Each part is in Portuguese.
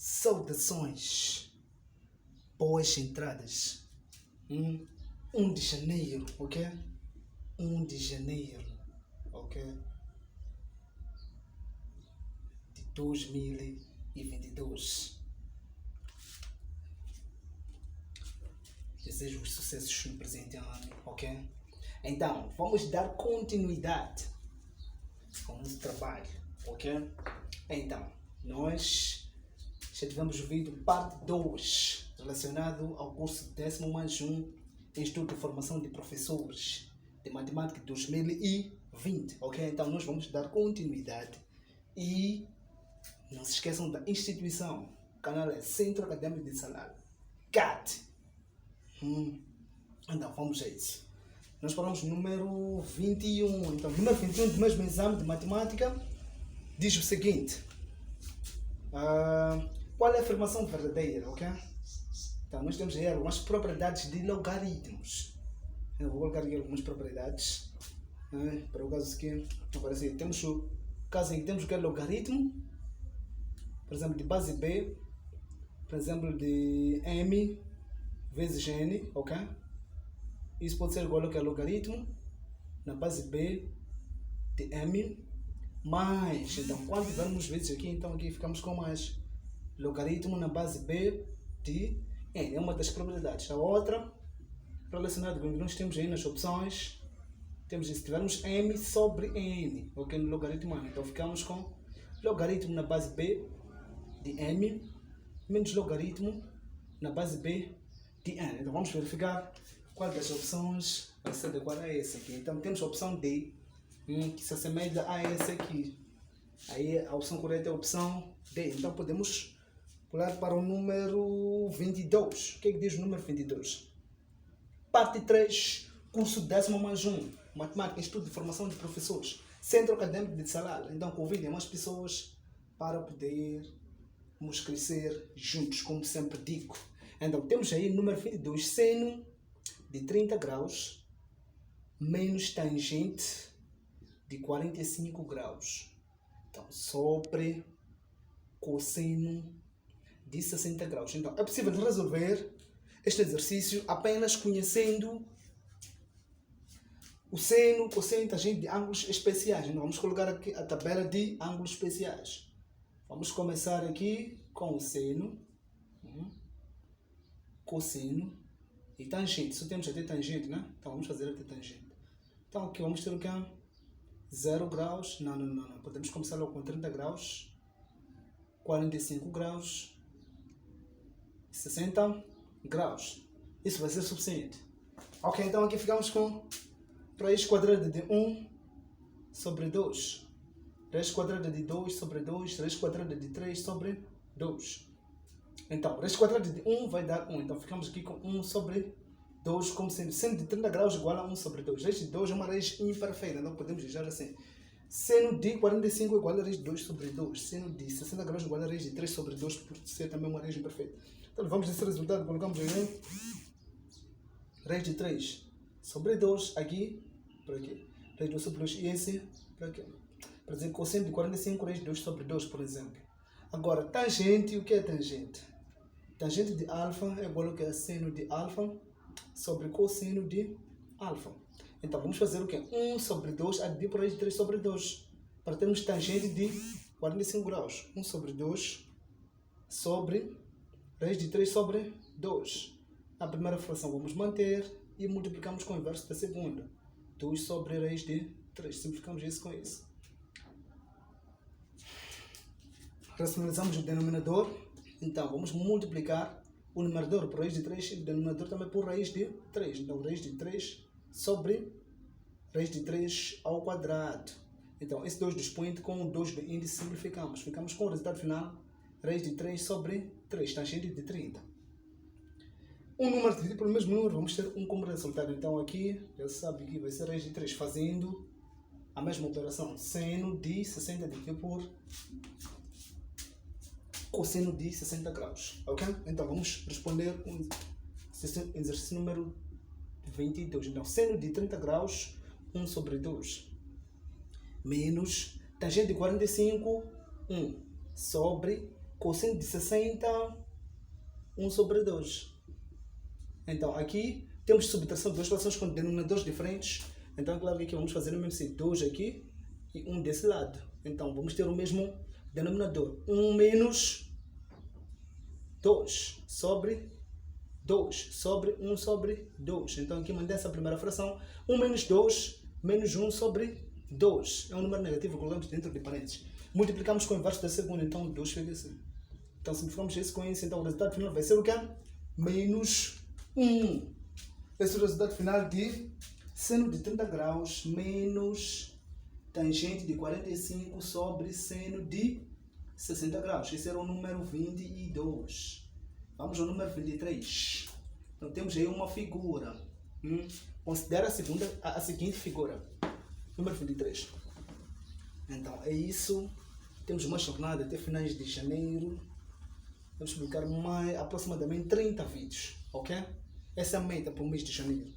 Saudações, boas entradas. 1 de janeiro, ok? 1 de janeiro, ok? De 2022. Desejo os sucessos no presente ano, ok? Então, vamos dar continuidade ao nosso trabalho, ok? Então, nós já tivemos o vídeo parte 2 relacionado ao curso 10+1 Instituto de Formação de Professores de Matemática 2020, ok? Então nós vamos dar continuidade e não se esqueçam da instituição, o canal é Centro Acadêmico de Salal, CAT. Então vamos a isso. Nós falamos no número 21, então número 21 do mesmo exame de matemática diz o seguinte. Qual é a afirmação verdadeira, ok? Então, nós temos aí algumas propriedades de logaritmos. Eu vou colocar aqui algumas propriedades. Para o caso aqui, aparece aí. Temos o caso em que temos o que é logaritmo, por exemplo, de base B, por exemplo, de M vezes N, ok? Isso pode ser igual ao que é logaritmo na base B de M mais, então quando tivermos vezes aqui, então aqui ficamos com mais logaritmo na base B de N, é uma das propriedades. A outra, relacionada com o que nós temos aí nas opções, temos se tivermos M sobre N, ok, no logaritmo N, então ficamos com logaritmo na base B de M menos logaritmo na base B de N. Então vamos verificar qual das opções vai ser adequada a essa aqui. Então temos a opção D, que se assemelha a essa aqui. Aí a opção correta é a opção D. Então podemos pular para o número 22. O que é que diz o número 22? Parte 3, curso 10+1, Matemática, Instituto de Formação de Professores, Centro Acadêmico de Salal. Então convidem mais pessoas para podermos crescer juntos, como sempre digo. Então temos aí o número 22, seno de 30 graus menos tangente de 45 graus. Então, sobre cosseno de 60 graus. Então, é possível resolver este exercício apenas conhecendo o seno, cosseno, tangente de ângulos especiais. Então, vamos colocar aqui a tabela de ângulos especiais. Vamos começar aqui com o seno, cosseno e tangente. Só temos até tangente, né? Então, vamos fazer até tangente. Então, aqui vamos ter o que? 0 graus, não. Podemos começar logo com 30 graus, 45 graus, 60 graus. Isso vai ser suficiente. Ok, então aqui ficamos com raiz quadrada de 1 sobre 2. Raiz quadrada de 2 sobre 2. Raiz quadrada de 3 sobre 2. Então, raiz quadrada de 1 vai dar 1. Então ficamos aqui com 1 sobre 2, como sendo seno de 30 graus igual a 1 sobre 2. Raiz de 2 é uma raiz imperfeita, então podemos dizer assim. Seno de 45 igual a raiz de 2 sobre 2. Seno de 60 graus igual a raiz de 3 sobre 2, por ser também uma raiz imperfeita. Então vamos nesse resultado, colocamos aí raiz de 3 sobre 2 aqui, por aqui. Raiz de 2 sobre 2 e esse por aqui. Por exemplo, cosseno de 45, raiz de 2 sobre 2, por exemplo. Agora, tangente, o que é tangente? Tangente de alfa é igual ao que é seno de alfa sobre cosseno de alfa. Então vamos fazer o que? 1 sobre 2 a dividir por raiz de 3 sobre 2. Para termos tangente de 45 graus. 1 sobre 2 sobre raiz de 3 sobre 2. Na primeira fração vamos manter e multiplicamos com o inverso da segunda. 2 sobre raiz de 3. Simplificamos isso com isso. Racionalizamos o denominador. Então vamos multiplicar o numerador por raiz de 3 e o denominador também por raiz de 3. Então raiz de 3 sobre raiz de 3 ao quadrado. Então esse 2 do expoente com o 2 do índice simplificamos. Ficamos com o resultado final, raiz de 3 sobre 3, tangente de 30. Um número dividido pelo mesmo número, vamos ter um como resultado. Então aqui, já sabe que vai ser raiz de 3, fazendo a mesma operação. Seno de 60 dividido por cosseno de 60 graus. Ok? Então vamos responder o exercício número 22. Então, seno de 30 graus, 1 sobre 2. Menos tangente de 45, 1 sobre cosseno de 60, 1 sobre 2. Então, aqui temos subtração de duas frações com denominadores diferentes. Então, claro que aqui vamos fazer o mesmo assim, 2 aqui e 1 desse lado. Então, vamos ter o mesmo denominador. 1 menos 2 sobre 2 sobre 1 sobre 2. Então, aqui mantém essa primeira fração. 1 menos 2 menos 1 sobre 2. É um número negativo, colocamos dentro de parênteses. Multiplicamos com o inverso da segunda, então 2 fica assim. Então, simplificamos isso com isso. Então, o resultado final vai ser o quê? Menos 1. Esse é o resultado final de seno de 30 graus menos tangente de 45 sobre seno de 60 graus. Esse era o número 22. Vamos ao número 23. Então, temos aí uma figura. Considera a seguinte figura. Número 23. Então, é isso. Temos uma jornada até finais de janeiro. Vamos publicar aproximadamente 30 vídeos, ok? Essa é a meta para o mês de janeiro.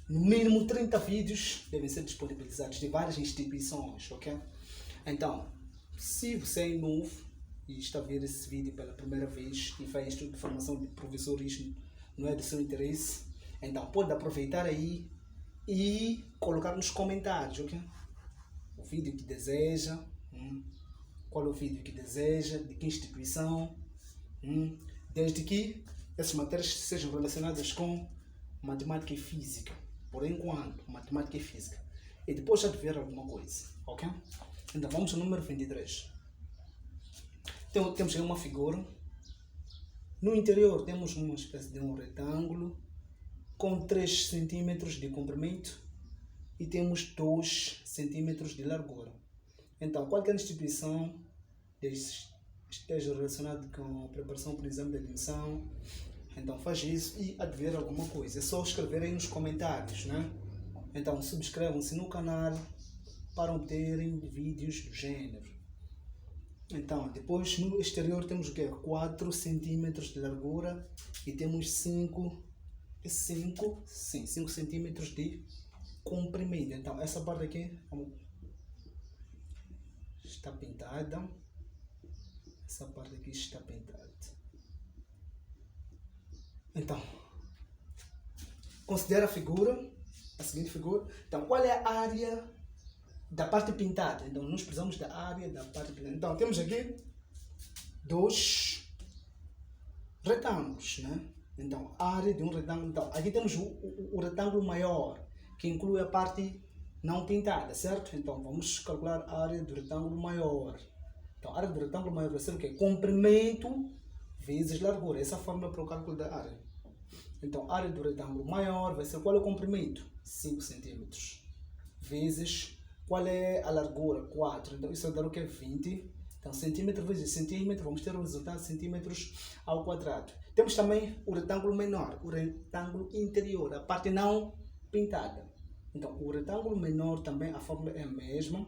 No mínimo 30 vídeos devem ser disponibilizados de várias instituições, ok? Então, se você é novo e está a ver esse vídeo pela primeira vez e faz estudo de formação de professorismo, não é do seu interesse, então pode aproveitar aí e colocar nos comentários, ok? O vídeo que deseja, qual é o vídeo que deseja, de que instituição, desde que essas matérias sejam relacionadas com matemática e física, por enquanto, matemática e física, e depois já tiver alguma coisa, ok? Então vamos ao número 23. Então, temos aí uma figura. No interior temos uma espécie de um retângulo com 3 centímetros de comprimento e temos 2 centímetros de largura. Então, qualquer instituição esteja relacionada com a preparação para o exame de admissão, então faz isso e advir alguma coisa. É só escrever aí nos comentários, né? Então, subscrevam-se no canal para obterem vídeos do gênero. Então, depois no exterior temos o quê? 4 centímetros de largura e temos 5 centímetros de comprimento. Então, essa parte aqui está pintada. Essa parte aqui está pintada. Então, considera a seguinte figura. Então, qual é a área da parte pintada? Então, nós precisamos da área da parte pintada. Então, temos aqui 2 retângulos, né? Então, a área de um retângulo. Então, aqui temos o retângulo maior, que inclui a parte não pintada, certo? Então, vamos calcular a área do retângulo maior. Então, a área do retângulo maior vai ser o quê? Comprimento vezes largura. Essa é a fórmula para o cálculo da área. Então, a área do retângulo maior vai ser qual é o comprimento? 5 centímetros. Vezes qual é a largura? 4. Então, isso vai dar o que? 20. Então, centímetro vezes centímetro, vamos ter o resultado de centímetros ao quadrado. Temos também o retângulo menor, o retângulo interior, a parte não pintada. Então, o retângulo menor também, a fórmula é a mesma.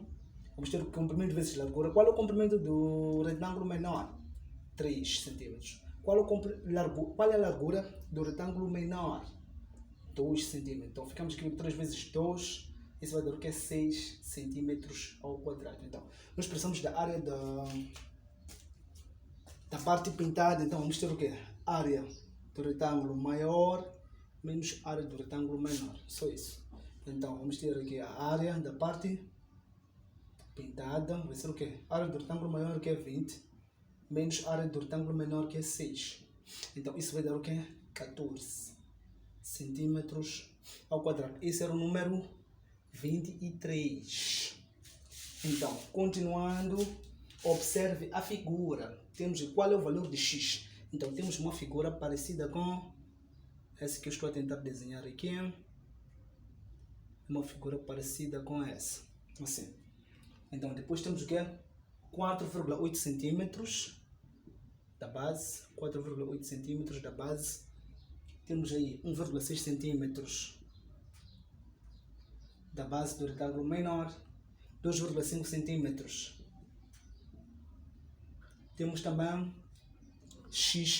Vamos ter o comprimento vezes largura. Qual é o comprimento do retângulo menor? 3 centímetros. Qual é a largura do retângulo menor? 2 centímetros. Então, ficamos aqui com 3 vezes 2. Isso vai dar o que é 6 centímetros ao quadrado. Então, nós precisamos da área da parte pintada. Então, vamos ter o que? Área do retângulo maior menos área do retângulo menor. Só isso. Então, vamos ter aqui a área da parte pintada. Vai ser o que? Área do retângulo maior, que é 20. Menos área do retângulo menor, que é 6. Então, isso vai dar o que? 14 centímetros ao quadrado. Esse era o número 23. Então, continuando, observe a figura. Temos qual é o valor de x. Então, temos uma figura parecida com essa que eu estou a tentar desenhar aqui. Uma figura parecida com essa. Assim. Então, depois temos o que? 4,8 centímetros da base. 4,8 centímetros da base. Temos aí 1,6 centímetros da base do retângulo menor. 2,5 centímetros. Temos também x.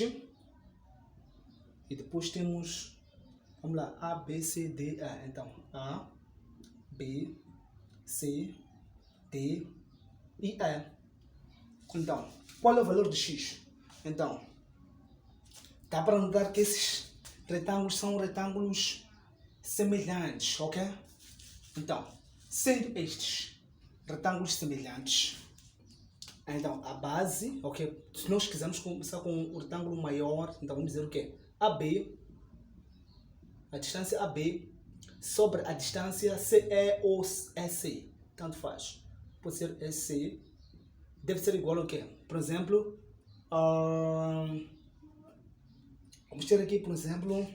E depois temos, vamos lá, A, B, C, D, E. Então, A, B, C, D e E. Então, qual é o valor de x? Então, dá para notar que esses retângulos são retângulos semelhantes, ok? Então, sendo estes retângulos semelhantes, então a base, ok? Se nós quisermos começar com um retângulo maior, então vamos dizer o quê? AB, a distância AB sobre a distância CE ou EC, tanto faz. Pode ser EC, deve ser igual ao quê? Por exemplo, vamos ter aqui, por exemplo,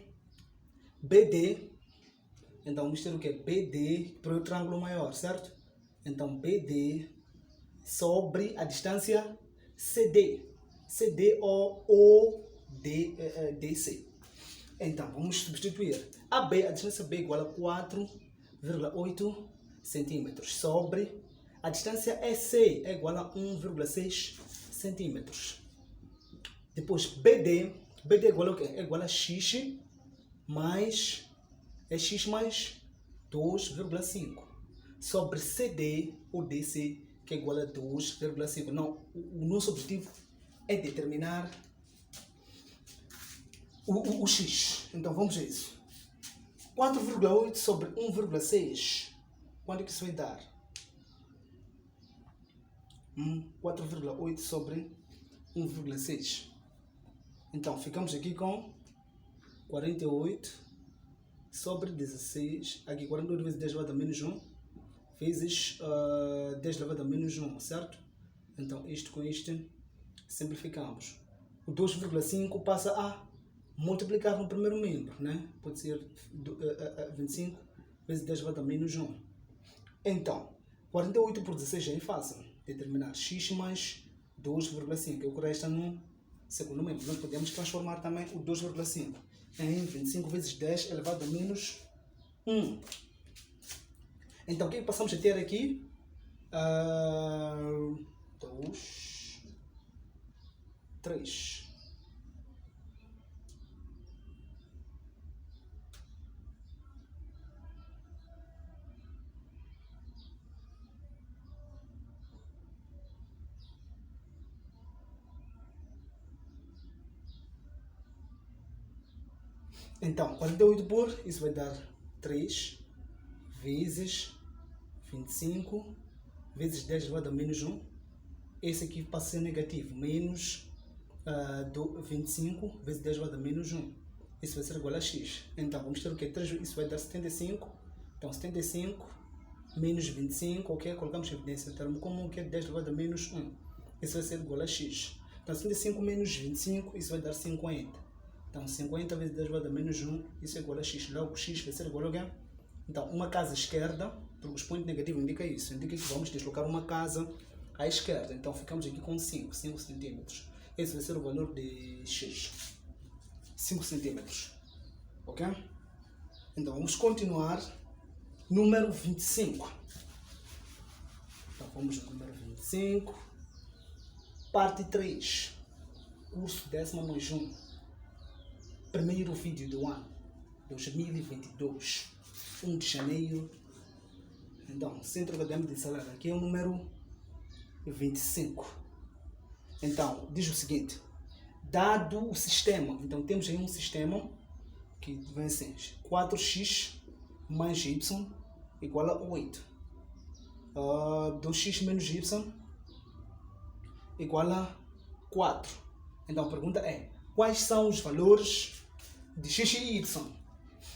BD. Então vamos ter o quê? BD para o triângulo maior, certo? Então BD sobre a distância CD. CD ou DC. Então vamos substituir. AB, a distância B igual a 4,8 centímetros sobre a distância EC é igual a 1,6 centímetros. Depois BD é igual a quê? É igual a x mais x mais 2,5 sobre CD ou DC, que é igual a 2,5. Não, o nosso objetivo é determinar o x. Então vamos a isso. 4,8 sobre 1,6. Quanto é que isso vai dar? 4,8 sobre 1,6. Então ficamos aqui com 48 sobre 16. Aqui 48 vezes 10 elevado a menos 1 vezes 10 elevado a menos 1, certo? Então isto com isto simplificamos. O 2,5 passa a multiplicar no primeiro membro, né? Pode ser 25 vezes 10 elevado a menos 1. Então, 48 por 16 é fácil. Determinar x mais 2,5, é o que resta no segundo membro. Nós podemos transformar também o 2,5 em 25 vezes 10 elevado a menos 1. Então, o que passamos a ter aqui? 2, 3. Então, 48 por, isso vai dar 3 vezes 25 vezes 10 elevado a menos 1. Esse aqui passa a ser negativo, menos 25 vezes 10 elevado a menos 1. Isso vai ser igual a x. Então, vamos ter o quê? Isso vai dar 75. Então, 75 menos 25, ok? Colocamos em evidência o termo comum, que é 10 elevado a menos 1. Isso vai ser igual a x. Então, 75 menos 25, isso vai dar 50. Então, 50 vezes 10 elevado a menos 1, isso é igual a x. Logo, x vai ser igual a quê? Então, uma casa esquerda, porque o expoente negativo indica isso. Indica que vamos deslocar uma casa à esquerda. Então, ficamos aqui com 5 centímetros. Esse vai ser o valor de x. 5 centímetros. Ok? Então, vamos continuar. Número 25. Então, vamos no número 25. Parte 3. Curso 10+1. Primeiro vídeo do ano 2022, 1 de janeiro. Então, centro acadêmico de salário, aqui é o número 25. Então, diz o seguinte: dado o sistema, então temos aí um sistema que vem assim: 4x mais y igual a 8. 2x menos y igual a 4. Então, a pergunta é: quais são os valores de x e y?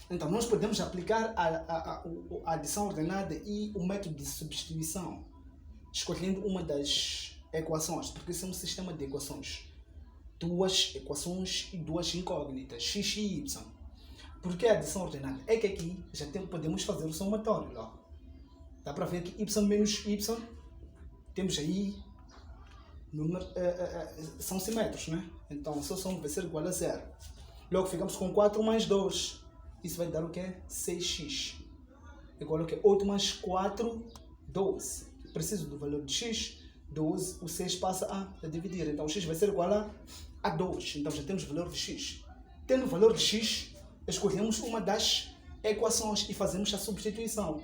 Então, nós podemos aplicar a adição ordenada e o método de substituição, escolhendo uma das equações, porque isso é um sistema de equações. Duas equações e duas incógnitas, x e y. Por que a adição ordenada? É que aqui já podemos fazer o somatório. Ó. Dá para ver que y menos y, temos aí são simétricos, né? Então, a solução vai ser igual a 0. Logo, ficamos com 4 mais 2. Isso vai dar o quê? 6x. Igual ao quê? 8 mais 4, 12. Preciso do valor de x, 12. O 6 passa a dividir. Então, o x vai ser igual a 2. Então, já temos o valor de x. Tendo o valor de x, escolhemos uma das equações e fazemos a substituição.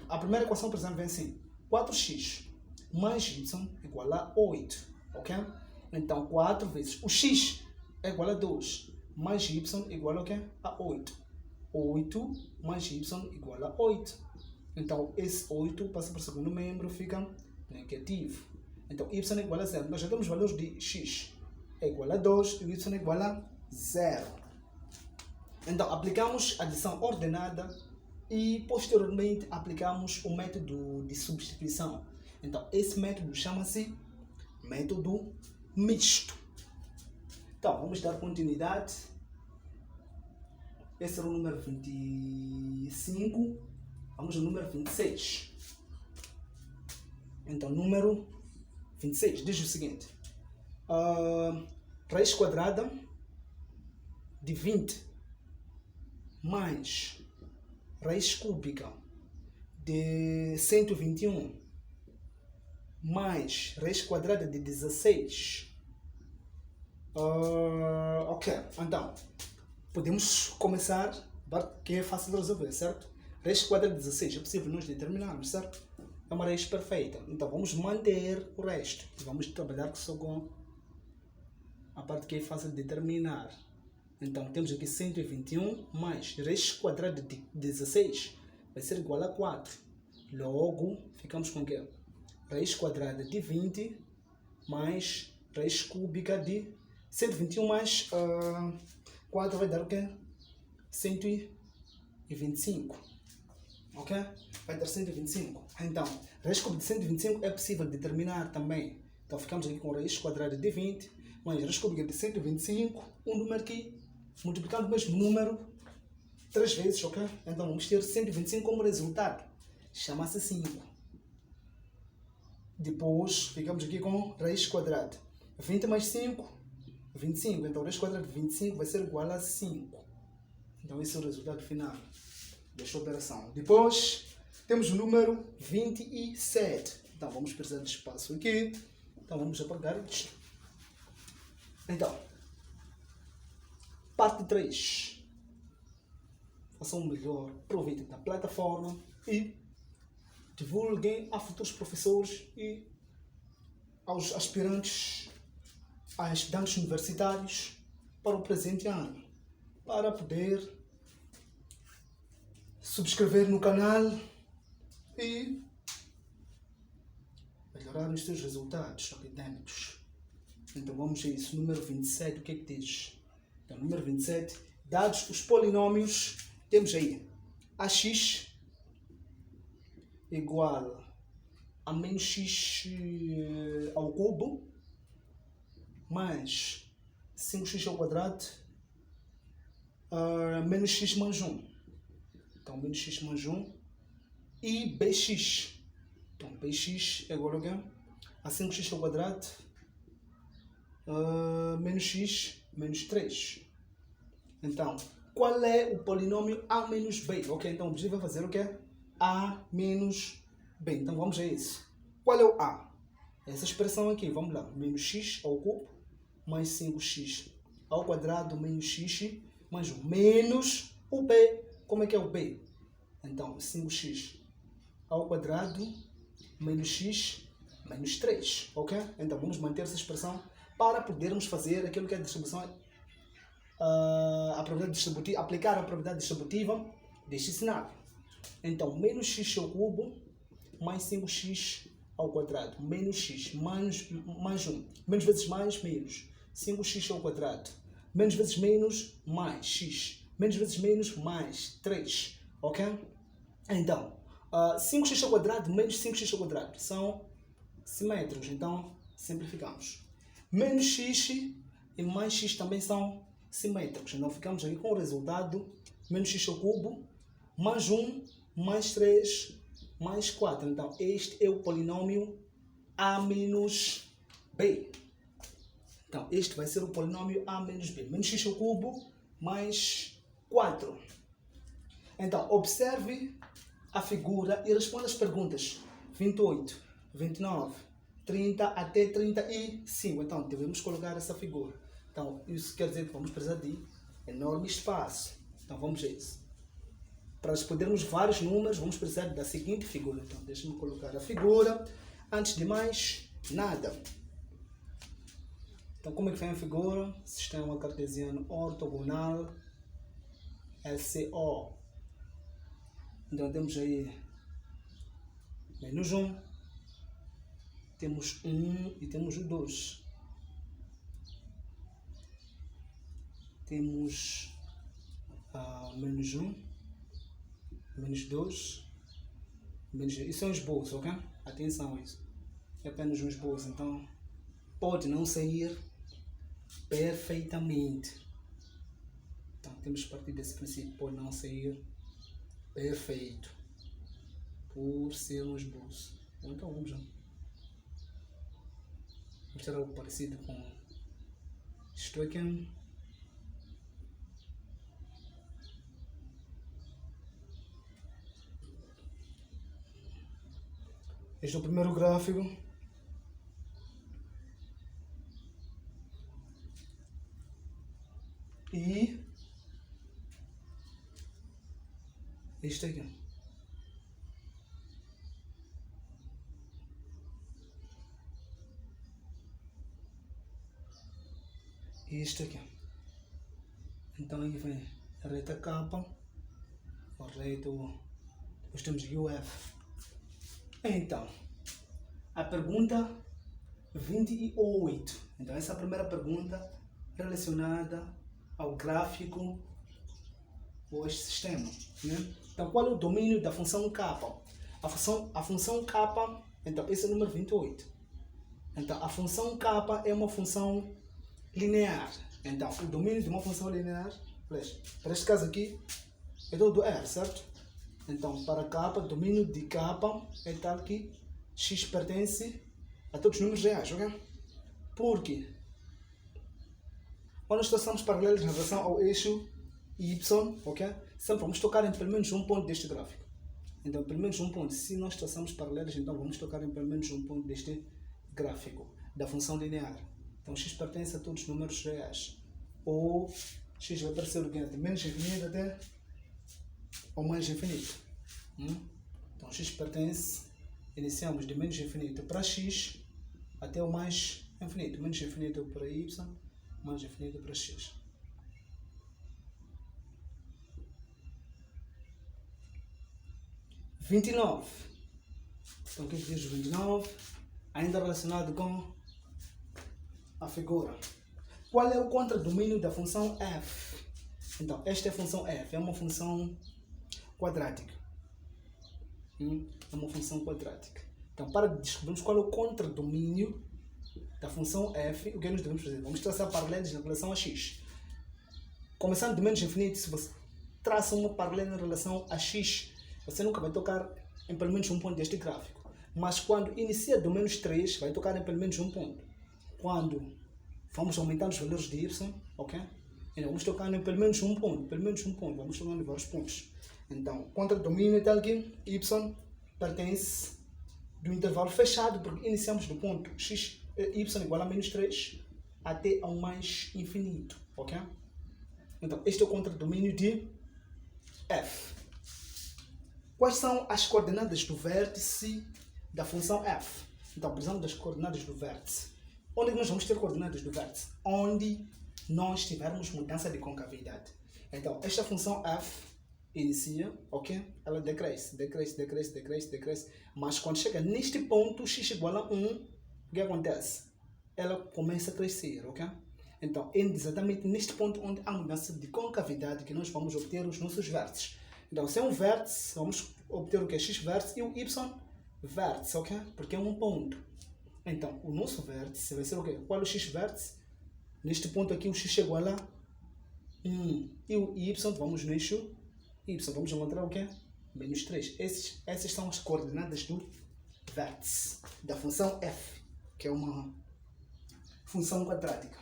A primeira equação, por exemplo, vem assim: 4x mais y igual a 8. Ok? Então, 4 vezes o x é igual a 2, mais y igual a quê? A 8. 8 mais y igual a 8. Então, esse 8 passa para o segundo membro, fica negativo. Então, y é igual a 0. Nós já temos valores de x é igual a 2 e y é igual a 0. Então, aplicamos a adição ordenada e, posteriormente, aplicamos o método de substituição. Então, esse método chama-se método misto. Então, vamos dar continuidade. Esse era o número 25. Vamos ao número 26. Então, número 26 diz o seguinte. Raiz quadrada de 20 mais raiz cúbica de 121 mais raiz quadrada de 16. Ok, então podemos começar, que é fácil de resolver, certo? Raiz quadrada de 16 é possível nós determinarmos, certo? É uma raiz perfeita. Então vamos manter o resto e vamos trabalhar só com a parte que é fácil de determinar. Então temos aqui 121 mais raiz quadrada de 16 vai ser igual a 4. Logo, ficamos com o quê? Raiz quadrada de 20 mais raiz cúbica de 121 mais 4 vai dar o quê? 125. Ok? Vai dar 125. Então, raiz cúbica de 125 é possível determinar também. Então ficamos aqui com raiz quadrada de 20 mais raiz cúbica de 125, um número que multiplicando o mesmo número 3 vezes, ok? Então vamos ter 125 como resultado. Chama-se 5. Depois ficamos aqui com raiz quadrada. 20 mais 5, 25. Então raiz quadrada de 25 vai ser igual a 5. Então esse é o resultado final desta operação. Depois temos o número 27. Então vamos precisar de espaço aqui. Então vamos apagar isto. Então, parte 3. Façam o melhor, aproveitem da plataforma e divulguem a futuros professores e aos aspirantes, a estudantes universitários para o presente ano, para poder subscrever no canal e melhorar os seus resultados acadêmicos. Então vamos a isso. Número 27, o que é que diz? Então, número 27, dados os polinômios, temos aí ax igual a menos x ao cubo mais 5x ao quadrado menos x mais 1. Então, menos x mais 1 e bx. Então, bx é igual a 5x ao quadrado menos x menos 3. Então, qual é o polinômio a menos b? Ok, então o objetivo é fazer o quê? A menos b. Então vamos a isso. Qual é o a? Essa expressão aqui, vamos lá. Menos x ao cubo mais 5x ao quadrado menos x mais 1. Menos o b. Como é que é o b? Então, 5x ao quadrado menos x menos 3. Ok? Então vamos manter essa expressão para podermos fazer aquilo que é a distribuição, a probabilidade distributiva, aplicar a probabilidade distributiva deste cenário. Então, menos x ao cubo mais 5x ao quadrado menos x mais 1. Menos vezes mais, menos. 5x ao quadrado. Menos vezes menos, mais x. Menos vezes menos, mais 3. Ok? Então, 5x ao quadrado menos 5x ao quadrado são simétricos. Então, simplificamos. Menos x e mais x também são simétricos. Então ficamos aqui com o resultado menos x ao cubo mais 1 mais 3 mais 4. Então este é o polinômio a menos b. Então este vai ser o polinômio a menos b. Menos x ao cubo mais 4. Então observe a figura e responda as perguntas 28, 29, 30 até 35. Então devemos colocar essa figura. Então isso quer dizer que vamos precisar de enorme espaço. Então vamos a isso. Para respondermos vários números vamos precisar da seguinte figura. Então deixa-me colocar a figura. Antes de mais nada, Então, como é que vem a figura? Sistema cartesiano ortogonal, SCO. Então, temos aí menos 1, temos 1 e temos o 2. Temos menos 1, menos 2, menos 2. Isso é um esboço, ok? Atenção a isso. É apenas um esboço, então pode não sair perfeitamente. Então temos que partir desse princípio, pode não sair perfeito por ser um esboço. Então vamos mostrar algo parecido com isto aqui. Este é o primeiro gráfico. E este aqui. E este aqui. Então aí vem a reta K, o reto, depois temos UF. Então, a pergunta 28. Então essa é a primeira pergunta relacionada ao gráfico ou este sistema, né? Então, qual é o domínio da função K? A função K, então, esse é o número 28. Então, a função K é uma função linear. Então, o domínio de uma função linear, para este caso aqui, é todo R, certo? Então, para K, o domínio de K é tal que x pertence a todos os números reais, ok? Porque quando nós traçamos paralelos em relação ao eixo y, ok? Sempre vamos tocar em pelo menos um ponto deste gráfico. Então, pelo menos um ponto. Se nós traçamos paralelos, então vamos tocar em pelo menos um ponto deste gráfico da função linear. Então, x pertence a todos os números reais. Ou x vai aparecer o quê? De menos infinito até ao mais infinito. Então, x pertence, iniciamos de menos infinito para x até o mais infinito. Menos infinito para y, mais infinito para x. Então, o que diz o 29? Ainda relacionado com a figura. Qual é o contradomínio da função f? Então, esta é a função f, é uma função quadrática. É uma função quadrática. Então, para descobrirmos qual é o contradomínio da função f, o que nós devemos fazer? Vamos traçar paralelos em relação a x. Começando de menos infinito, se você traça uma paralela em relação a x, você nunca vai tocar em pelo menos um ponto deste gráfico. Mas quando inicia do menos 3, vai tocar em pelo menos um ponto. Quando vamos aumentando os valores de y, ok? Então, vamos tocar em pelo menos um ponto. Vamos tocar em vários pontos. Então, contradomínio é tal que y pertence do intervalo fechado, porque iniciamos do ponto x, y igual a menos 3 até ao mais infinito, ok? Então, este é o contradomínio de f. Quais são as coordenadas do vértice da função f? Então, precisamos das coordenadas do vértice. Onde nós vamos ter coordenadas do vértice? Onde nós tivermos mudança de concavidade. Então, esta função f inicia, ok? Ela decresce. Mas quando chega neste ponto, x igual a 1, o que acontece? Ela começa a crescer, ok? Então, é exatamente neste ponto onde há mudança de concavidade que nós vamos obter os nossos vértices. Então, se é um vértice, vamos obter o que? X vértice e o y vértice, ok? Porque é um ponto. Então, o nosso vértice vai ser o quê? Qual é o x vértice? Neste ponto aqui, o x é igual a 1. E o y, vamos no eixo y. Vamos encontrar o quê? Menos 3. Essas são as coordenadas do vértice da função f, que é uma função quadrática.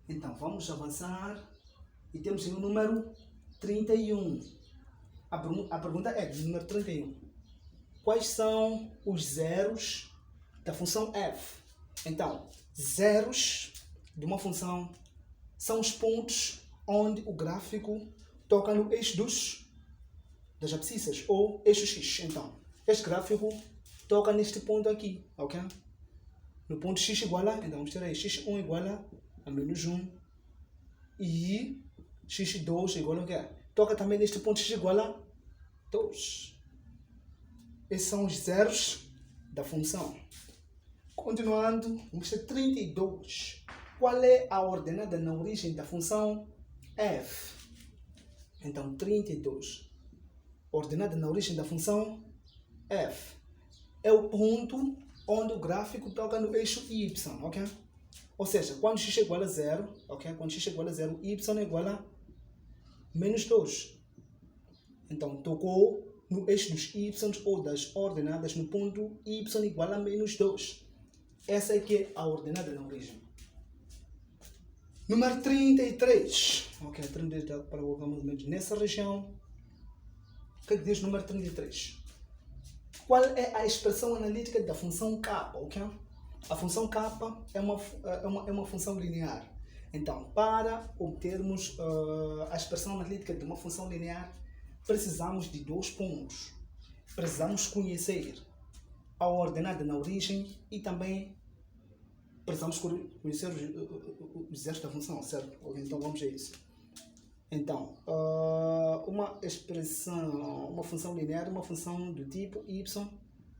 Então, vamos avançar e temos aí o número 31. A pergunta é do número 31. Quais são os zeros da função f? Então, zeros de uma função são os pontos onde o gráfico toca no eixo das abscissas ou eixo x. Então, este gráfico toca neste ponto aqui, ok? No ponto x igual a, então vamos ter aí x1 igual a menos 1 e x2 igual a quê? Toca também neste ponto x igual a 2. Esses são os zeros da função. Continuando, vamos ter 32. Qual é a ordenada na origem da função f? Então, 32. Ordenada na origem da função f é o ponto onde o gráfico toca no eixo y, ok? Ou seja, quando x é igual a 0, ok? Quando x é igual a 0, y é igual a menos 2. Então, tocou no eixo dos y ou das ordenadas no ponto y igual a menos 2. Essa aqui é a ordenada na origem. Número 33. Ok, 33 dá para colocar mais ou menos nessa região. O que diz número 33? Qual é a expressão analítica da função k, ok? A função k é uma função linear. Então, para obtermos a expressão analítica de uma função linear, precisamos de 2 pontos. Precisamos conhecer a ordenada na origem e também precisamos conhecer os zeros da função, certo? Ok, então vamos a isso. Então, uma função linear, uma função do tipo y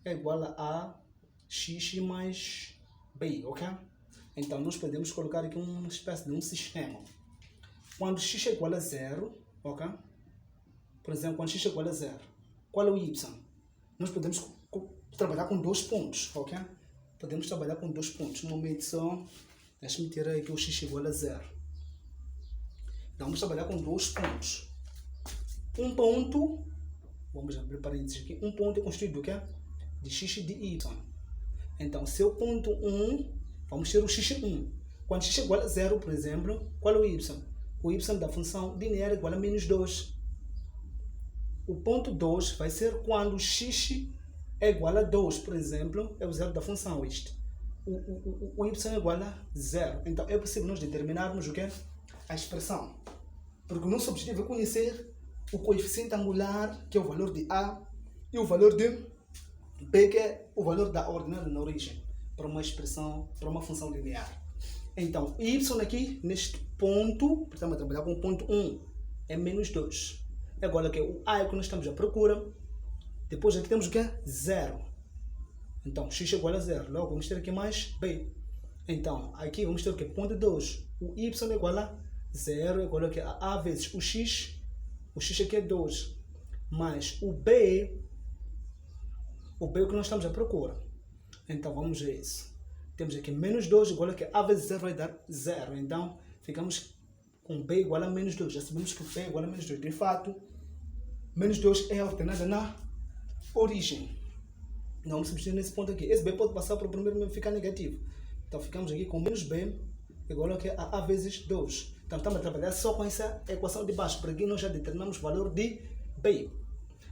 é igual a x mais b, ok? Então, nós podemos colocar aqui uma espécie de um sistema. Quando x é igual a 0, ok? Por exemplo, quando x é igual a 0, qual é o y? Nós podemos trabalhar com 2 pontos, ok? Podemos trabalhar com 2 pontos. No momento só, deixa-me tirar aqui o x igual a 0. Então, vamos trabalhar com 2 pontos. Um ponto, vamos abrir parênteses aqui, um ponto é constituído do quê? De x e de y. Então, se eu ponto 1, vamos ter o x1. Quando x é igual a 0, por exemplo, qual é o y? O y da função linear é igual a menos 2. O ponto 2 vai ser quando x é igual a 2, por exemplo, é o zero da função este. O y é igual a 0. Então, é possível nós determinarmos o quê? A expressão. Porque o nosso objetivo é conhecer o coeficiente angular, que é o valor de A, e o valor de B, que é o valor da ordenada na origem, para uma expressão, para uma função linear. Então, y aqui, neste ponto, estamos a trabalhar com o ponto 1, é menos 2. Agora que o A é o que nós estamos à procura. Depois aqui temos o que é 0. Então, x é igual a 0. Logo, vamos ter aqui mais b. Então, aqui vamos ter o que? Ponto 2. O y é igual a 0, é igual a vezes o x aqui é 2. Mais o b é o que nós estamos à procura. Então, vamos a isso. Temos aqui menos 2 igual a a vezes 0 vai dar 0. Então, ficamos com b igual a menos 2. Já sabemos que b é igual a menos 2. De fato, menos 2 é a ordenada na origem. Não vamos substituir nesse ponto aqui. Esse b pode passar para o primeiro mesmo ficar negativo. Então, ficamos aqui com menos b igual a a vezes 2. Então, estamos a trabalhar só com essa equação de baixo. Por aqui nós já determinamos o valor de b.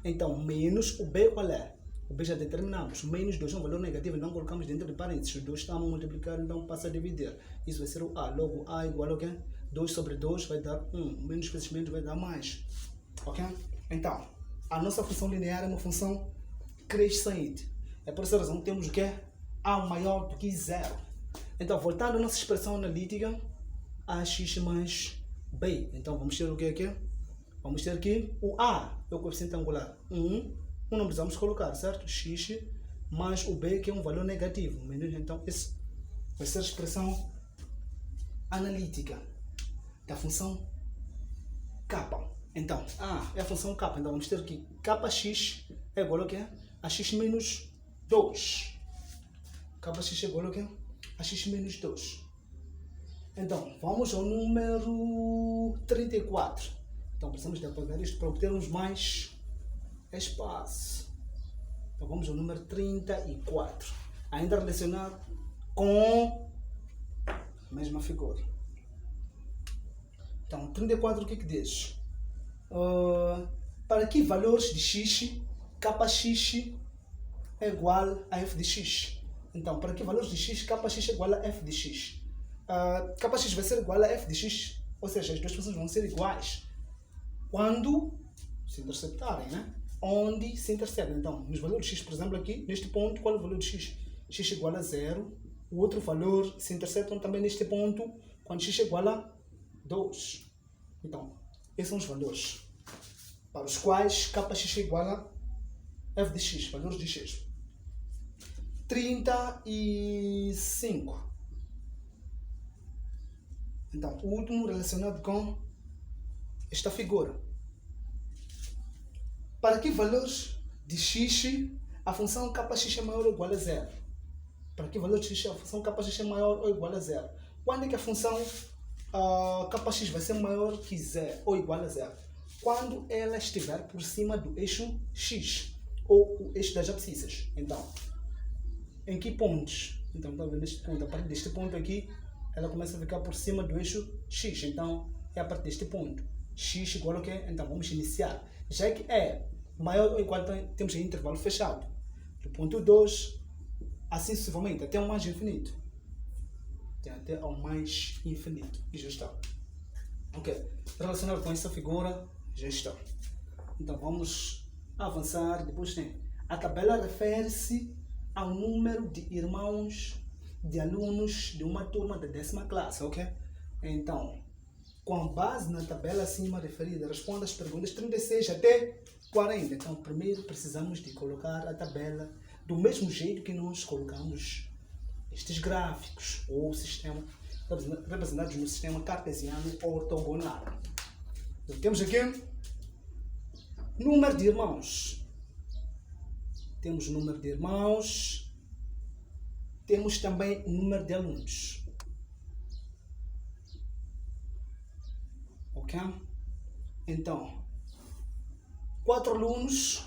Então, menos o b qual é? O b já determinamos. Menos 2 é um valor negativo, então colocamos dentro de parênteses. O 2 está a multiplicar, então passa a dividir. Isso vai ser o a. Logo, a igual a quê? 2 sobre 2 vai dar 1. Menos vezes menos vai dar mais. Ok? Então, a nossa função linear é uma função crescente. É por essa razão que temos o quê? A maior do que 0. Então, voltando à nossa expressão analítica, ax mais b. Então, vamos ter o que aqui? Vamos ter aqui o a, é o coeficiente angular. 1 não precisamos colocar, certo? X mais o b, que é um valor negativo. Então, essa vai ser a expressão analítica da função k. Então, a é a função k. Então, vamos ter aqui kx é igual a quê? A x menos 2. Kx é igual a quê? A x menos 2. Então, vamos ao número 34. Então, precisamos de apagar isto para obtermos mais espaço. Então, vamos ao número 34. Ainda relacionado com a mesma figura. Então, 34 o que diz? Para que valores de x, kx é igual a f de x? Então, para que valores de x, kx é igual a f de x? Kx vai ser igual a f de x, ou seja, as duas funções vão ser iguais quando se interceptarem, né? Onde se interceptam. Então, nos valores de x, por exemplo, aqui, neste ponto, qual é o valor de x? X igual a 0, o outro valor se interceptam também neste ponto, quando x é igual a 2. Então, esses são os valores para os quais kx é igual a f de x, valores de x. 35. Então, o último relacionado com esta figura. Para que valores de x a função kx é maior ou igual a 0? Para que valor de x a função kx é maior ou igual a 0? Quando é que a função kx vai ser maior que 0 ou igual a 0? Quando ela estiver por cima do eixo x, ou o eixo das abscissas. Então, em que pontos? Então, está vendo este ponto? A partir deste ponto aqui, ela começa a ficar por cima do eixo x. Então, é a partir deste ponto. X igual a quê? Então, vamos iniciar. Já que é maior ou igual, temos aí intervalo fechado. Do ponto 2, assim sucessivamente, até o mais infinito. Até ao mais infinito. E já está. Ok. Relacionado com essa figura, já está. Então, vamos avançar. Depois tem. A tabela refere-se ao número de irmãos de alunos de uma turma da 10ª classe, ok? Então, com base na tabela acima referida, responda as perguntas 36 até 40. Então, primeiro precisamos de colocar a tabela do mesmo jeito que nós colocamos estes gráficos, ou sistema, representados no sistema cartesiano ortogonal. Então, temos aqui número de irmãos. Temos o número de irmãos. Temos também o número de alunos. Ok? Então, 4 alunos